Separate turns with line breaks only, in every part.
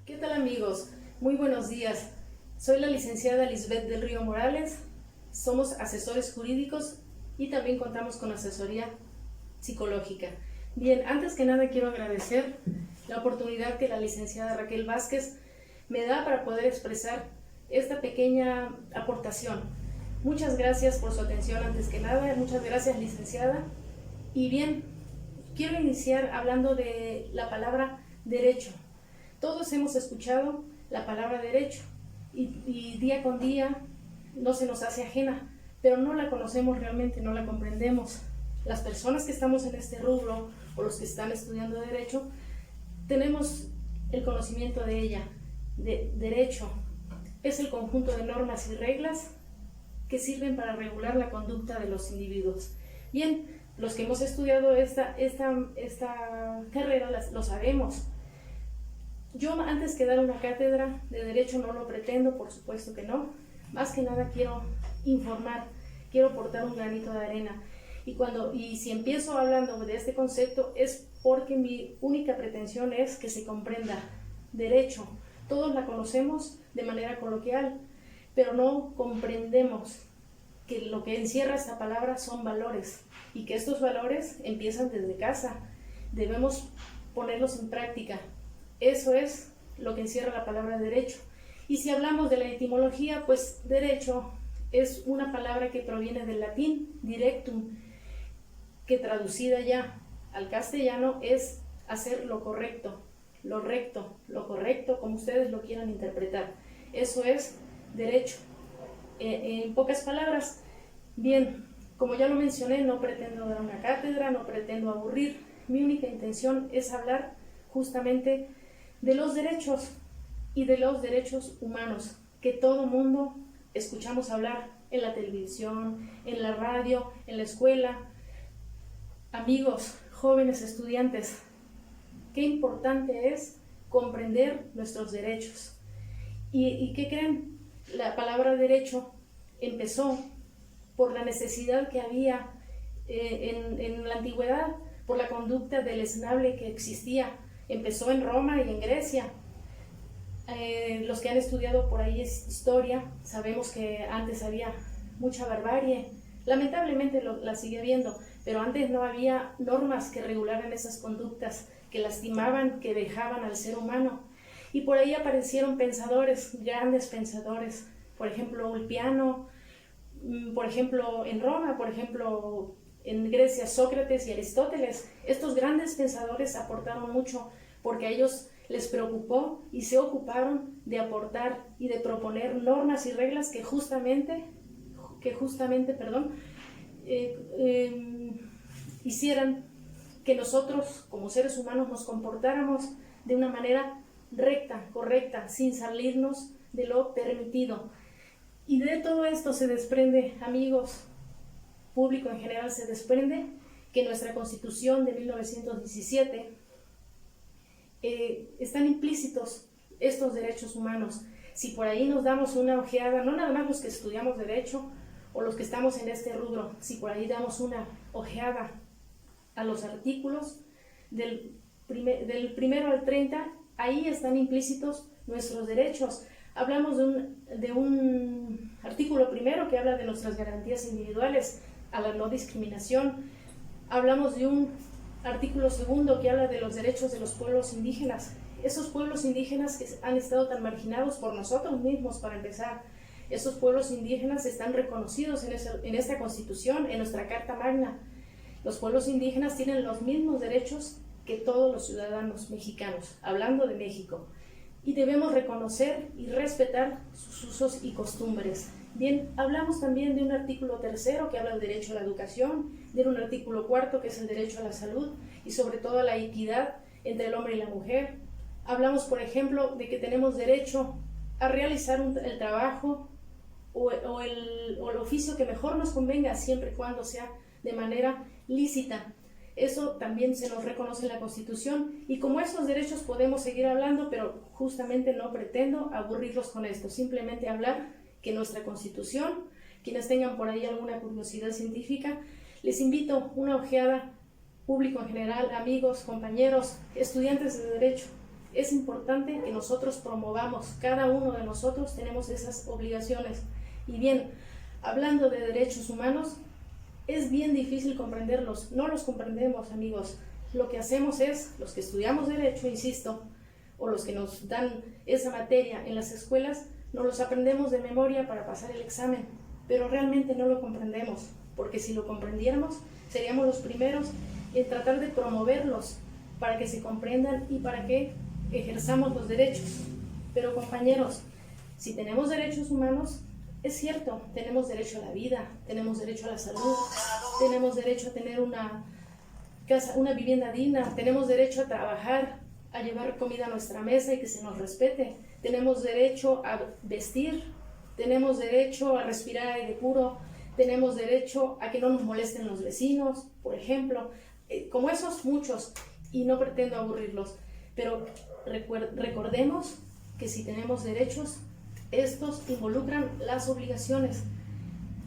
¿Qué tal, amigos? Muy buenos días. Soy la licenciada Lisbeth del Río Morales. Somos asesores jurídicos y también contamos con asesoría psicológica. Bien, antes que nada quiero agradecer la oportunidad que la licenciada Raquel Vázquez me da para poder expresar esta pequeña aportación. Muchas gracias por su atención antes que nada. Muchas gracias, licenciada. Y bien, quiero iniciar hablando de la palabra derecho. Todos hemos escuchado la palabra derecho y día con día no se nos hace ajena, pero no la conocemos realmente, no la comprendemos. Las personas que estamos en este rubro o los que están estudiando derecho, tenemos el conocimiento de ella. Derecho es el conjunto de normas y reglas que sirven para regular la conducta de los individuos. Bien, los que hemos estudiado esta carrera lo sabemos. Yo, antes que dar una cátedra de derecho, no lo pretendo, por supuesto que no. Más que nada quiero informar, quiero aportar un granito de arena. Y si empiezo hablando de este concepto es porque mi única pretensión es que se comprenda derecho. Todos la conocemos de manera coloquial, pero no comprendemos que lo que encierra esta palabra son valores y que estos valores empiezan desde casa. Debemos ponerlos en práctica. Eso es lo que encierra la palabra derecho. Y si hablamos de la etimología, pues derecho es una palabra que proviene del latín directum, que traducida ya al castellano es hacer lo correcto, lo recto, lo correcto, como ustedes lo quieran interpretar. Eso es derecho. En pocas palabras, bien, como ya lo mencioné, no pretendo dar una cátedra, no pretendo aburrir. Mi única intención es hablar justamente de los derechos y de los derechos humanos que todo mundo escuchamos hablar en la televisión, en la radio, en la escuela. Amigos, jóvenes estudiantes, qué importante es comprender nuestros derechos. ¿Y qué creen? La palabra derecho empezó por la necesidad que había en la antigüedad, por la conducta deleznable que existía. Empezó en Roma y en Grecia. Los que han estudiado por ahí historia, sabemos que antes había mucha barbarie. Lamentablemente la sigue habiendo, pero antes no había normas que regularan esas conductas, que lastimaban, que dejaban al ser humano. Y por ahí aparecieron pensadores, grandes pensadores, por ejemplo Ulpiano, por ejemplo en Roma, por ejemplo en Grecia Sócrates y Aristóteles. Estos grandes pensadores aportaron mucho porque a ellos les preocupó y se ocuparon de aportar y de proponer normas y reglas que justamente hicieran que nosotros como seres humanos nos comportáramos de una manera recta, correcta, sin salirnos de lo permitido. Y de todo esto se desprende, amigos, público en general, se desprende que nuestra Constitución de 1917 están implícitos estos derechos humanos. Si por ahí nos damos una ojeada, no nada más los que estudiamos derecho o los que estamos en este rubro, si por ahí damos una ojeada a los artículos del primero al 30, ahí están implícitos nuestros derechos. Hablamos de un artículo primero que habla de nuestras garantías individuales a la no discriminación. Hablamos de un artículo segundo que habla de los derechos de los pueblos indígenas. Esos pueblos indígenas que han estado tan marginados por nosotros mismos, para empezar. Esos pueblos indígenas están reconocidos en esta Constitución, en nuestra Carta Magna. Los pueblos indígenas tienen los mismos derechos que todos los ciudadanos mexicanos, hablando de México. Y debemos reconocer y respetar sus usos y costumbres. Bien, hablamos también de un artículo tercero que habla del derecho a la educación, de un artículo cuarto que es el derecho a la salud y sobre todo a la equidad entre el hombre y la mujer. Hablamos, por ejemplo, de que tenemos derecho a realizar el trabajo o el oficio que mejor nos convenga, siempre y cuando sea de manera lícita. Eso también se nos reconoce en la Constitución y como esos derechos podemos seguir hablando, pero justamente no pretendo aburrirlos con esto, simplemente hablar que nuestra Constitución, quienes tengan por ahí alguna curiosidad científica, les invito una ojeada, público en general, amigos, compañeros, estudiantes de Derecho, es importante que nosotros promovamos, cada uno de nosotros tenemos esas obligaciones. Y bien, hablando de derechos humanos, es bien difícil comprenderlos, no los comprendemos, amigos. Lo que hacemos es, los que estudiamos derecho, insisto, o los que nos dan esa materia en las escuelas, nos los aprendemos de memoria para pasar el examen, pero realmente no lo comprendemos, porque si lo comprendiéramos, seríamos los primeros en tratar de promoverlos para que se comprendan y para que ejerzamos los derechos. Pero compañeros, si tenemos derechos humanos, es cierto, tenemos derecho a la vida, tenemos derecho a la salud, tenemos derecho a tener una casa, una vivienda digna, tenemos derecho a trabajar, a llevar comida a nuestra mesa y que se nos respete, tenemos derecho a vestir, tenemos derecho a respirar aire puro, tenemos derecho a que no nos molesten los vecinos, por ejemplo, como esos muchos, y no pretendo aburrirlos, pero recordemos que si tenemos derechos, estos involucran las obligaciones.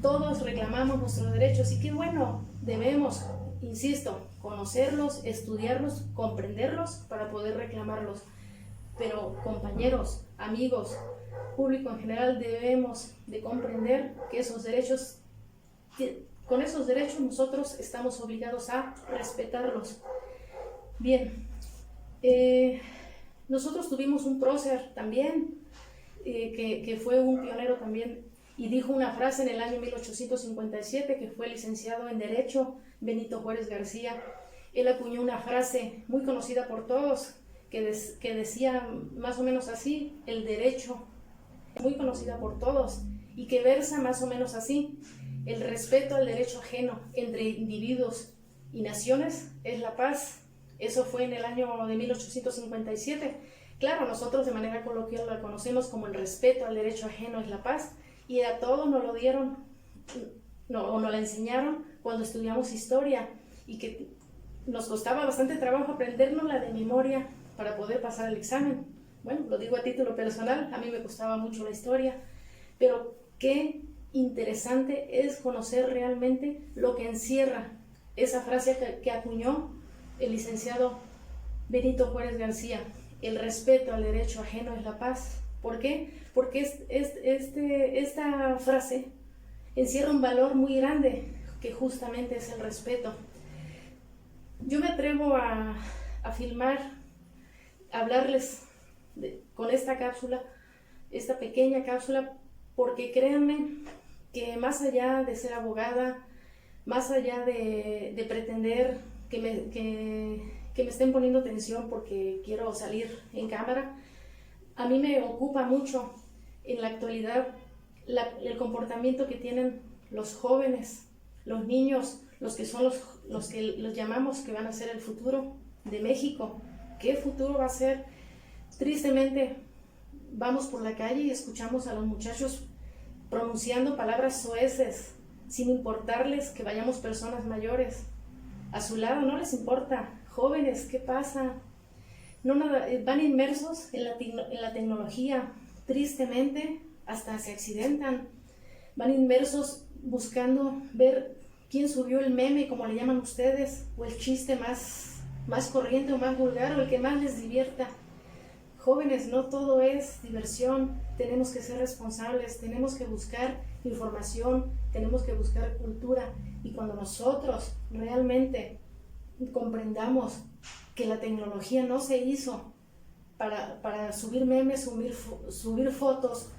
Todos reclamamos nuestros derechos y qué bueno, debemos, insisto, conocerlos, estudiarlos, comprenderlos para poder reclamarlos. Pero compañeros, amigos, público en general, debemos de comprender que esos derechos, con esos derechos nosotros estamos obligados a respetarlos. Bien, nosotros tuvimos un prócer también, que fue un pionero también, y dijo una frase en el año 1857, que fue licenciado en Derecho, Benito Juárez García. Él acuñó una frase muy conocida por todos, que decía más o menos así: el derecho, muy conocida por todos, y que versa más o menos así: el respeto al derecho ajeno entre individuos y naciones es la paz. Eso fue en el año de 1857. Claro, nosotros de manera coloquial la conocemos como el respeto al derecho ajeno es la paz, y a todos nos lo dieron, o nos la enseñaron cuando estudiamos historia, y que nos costaba bastante trabajo aprendérnosla de memoria para poder pasar el examen. Bueno, lo digo a título personal, a mí me costaba mucho la historia, pero qué interesante es conocer realmente lo que encierra esa frase que acuñó el licenciado Benito Juárez García: el respeto al derecho ajeno es la paz. ¿Por qué? Porque esta frase encierra un valor muy grande, que justamente es el respeto. Yo me atrevo a hablarles con esta cápsula, esta pequeña cápsula, porque créanme que más allá de ser abogada, más allá de pretender que me estén poniendo atención porque quiero salir en cámara, a mí me ocupa mucho en la actualidad el comportamiento que tienen los jóvenes, los niños, los que son los que los llamamos que van a ser el futuro de México. ¿Qué futuro va a ser? Tristemente, vamos por la calle y escuchamos a los muchachos pronunciando palabras soeces, sin importarles que vayamos personas mayores. A su lado no les importa. Jóvenes, ¿qué pasa? No, nada, van inmersos en la tecnología, tristemente, hasta se accidentan. Van inmersos buscando ver quién subió el meme, como le llaman ustedes, o el chiste más corriente o más vulgar, o el que más les divierta. Jóvenes, no todo es diversión, tenemos que ser responsables, tenemos que buscar información, tenemos que buscar cultura, y cuando nosotros realmente comprendamos que la tecnología no se hizo para subir memes, subir fotos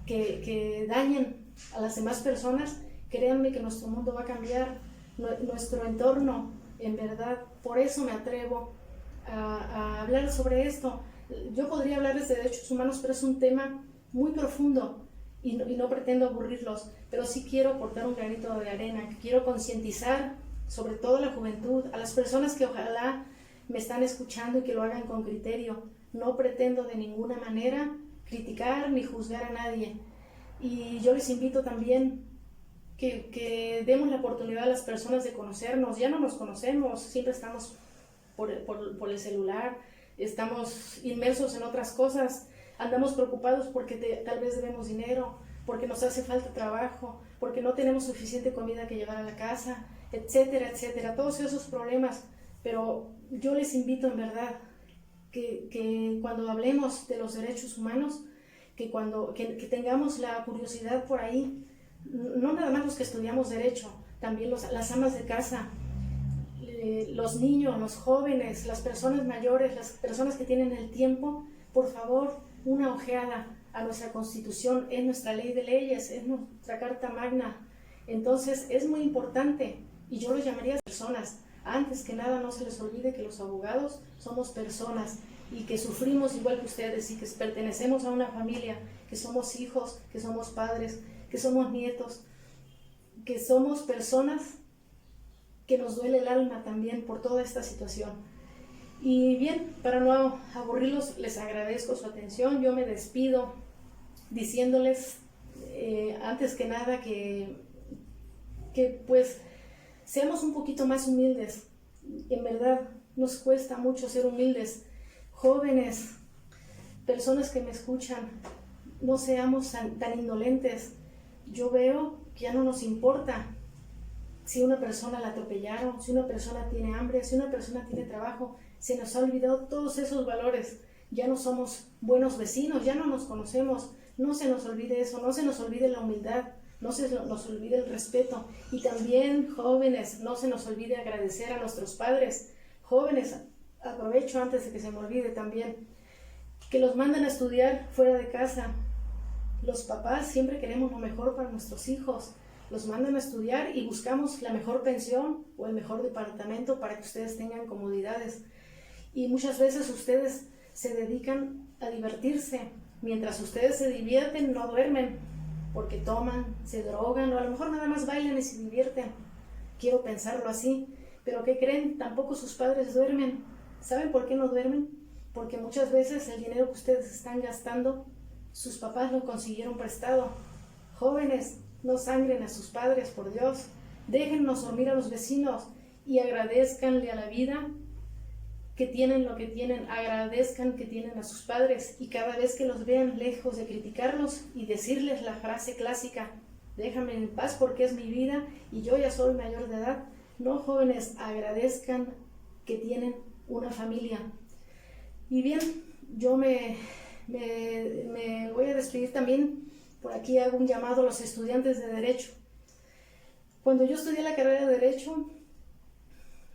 que dañen a las demás personas, créanme que nuestro mundo va a cambiar, nuestro entorno, en verdad. Por eso me atrevo a hablar sobre esto. Yo podría hablarles de derechos humanos, pero es un tema muy profundo y no pretendo aburrirlos, pero sí quiero aportar un granito de arena, quiero concientizar sobre todo a la juventud, a las personas que ojalá me están escuchando y que lo hagan con criterio. No pretendo de ninguna manera criticar ni juzgar a nadie. Y yo les invito también que demos la oportunidad a las personas de conocernos. Ya no nos conocemos, siempre estamos por el celular, estamos inmersos en otras cosas, andamos preocupados porque tal vez debemos dinero, porque nos hace falta trabajo, porque no tenemos suficiente comida que llevar a la casa, etcétera, etcétera, todos esos problemas. Pero yo les invito en verdad que cuando hablemos de los derechos humanos, que tengamos la curiosidad por ahí, no nada más los que estudiamos derecho, también las amas de casa, los niños, los jóvenes, las personas mayores, las personas que tienen el tiempo, por favor, una ojeada a nuestra Constitución, es nuestra ley de leyes, es nuestra Carta Magna. Entonces es muy importante, y yo lo llamaría personas. Antes que nada, no se les olvide que los abogados somos personas y que sufrimos igual que ustedes y que pertenecemos a una familia, que somos hijos, que somos padres, que somos nietos, que somos personas que nos duele el alma también por toda esta situación. Y bien, para no aburrirlos, les agradezco su atención. Yo me despido diciéndoles, antes que nada, que pues seamos un poquito más humildes. En verdad, nos cuesta mucho ser humildes. Jóvenes, personas que me escuchan, no seamos tan indolentes. Yo veo que ya no nos importa si una persona la atropellaron, si una persona tiene hambre, si una persona tiene trabajo. Se nos ha olvidado todos esos valores. Ya no somos buenos vecinos, ya no nos conocemos. No se nos olvide eso, no se nos olvide la humildad, no se nos olvide el respeto. Y también, jóvenes, no se nos olvide agradecer a nuestros padres. Jóvenes, aprovecho antes de que se me olvide también, que los mandan a estudiar fuera de casa. Los papás siempre queremos lo mejor para nuestros hijos. Los mandan a estudiar y buscamos la mejor pensión o el mejor departamento para que ustedes tengan comodidades. Y muchas veces ustedes se dedican a divertirse. Mientras ustedes se divierten, no duermen, porque toman, se drogan, o a lo mejor nada más bailan y se divierten. Quiero pensarlo así. Pero ¿qué creen? Tampoco sus padres duermen. ¿Saben por qué no duermen? Porque muchas veces el dinero que ustedes están gastando, sus papás lo consiguieron prestado. Jóvenes, no sangren a sus padres, por Dios. Déjennos dormir a los vecinos y agradezcanle a la vida que tienen lo que tienen. Agradezcan que tienen a sus padres, y cada vez que los vean, lejos de criticarlos y decirles la frase clásica, déjame en paz porque es mi vida y yo ya soy mayor de edad. No, jóvenes, agradezcan que tienen una familia. Y bien, yo me voy a despedir también. Por aquí hago un llamado a los estudiantes de Derecho. Cuando yo estudié la carrera de Derecho,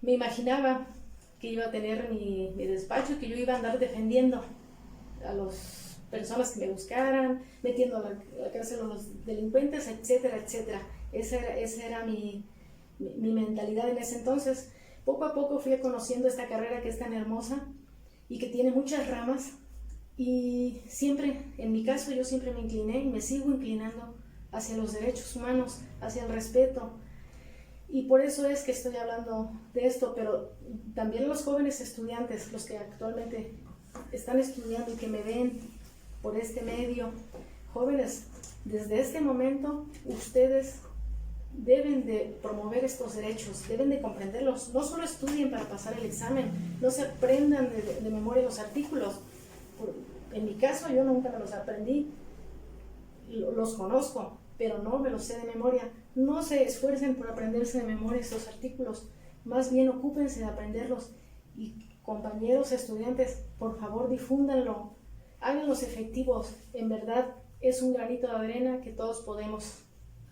me imaginaba que iba a tener mi despacho, que yo iba a andar defendiendo a las personas que me buscaran, metiendo a la cárcel a los delincuentes, etcétera, etcétera. Esa era mi mentalidad en ese entonces. Poco a poco fui conociendo esta carrera que es tan hermosa y que tiene muchas ramas. Y siempre, en mi caso, yo siempre me incliné y me sigo inclinando hacia los derechos humanos, hacia el respeto. Y por eso es que estoy hablando de esto, pero también los jóvenes estudiantes, los que actualmente están estudiando y que me ven por este medio, jóvenes, desde este momento ustedes deben de promover estos derechos, deben de comprenderlos. No solo estudien para pasar el examen, no se aprendan de memoria los artículos. En mi caso, yo nunca me los aprendí, los conozco, pero no me los sé de memoria. No se esfuercen por aprenderse de memoria esos artículos, más bien ocúpense de aprenderlos. Y compañeros estudiantes, por favor, difúndanlo, háganlos efectivos. En verdad, es un granito de arena que todos podemos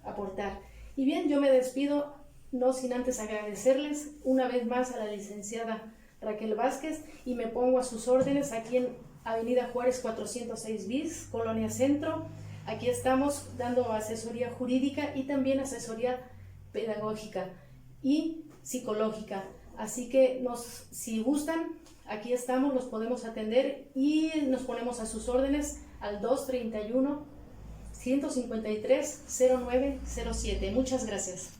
aportar. Y bien, yo me despido, no sin antes agradecerles una vez más a la licenciada Raquel Vázquez, y me pongo a sus órdenes aquí en Avenida Juárez 406 bis, Colonia Centro. Aquí estamos dando asesoría jurídica y también asesoría pedagógica y psicológica. Así que si gustan, aquí estamos, los podemos atender y nos ponemos a sus órdenes al 231-153-0907. Muchas gracias.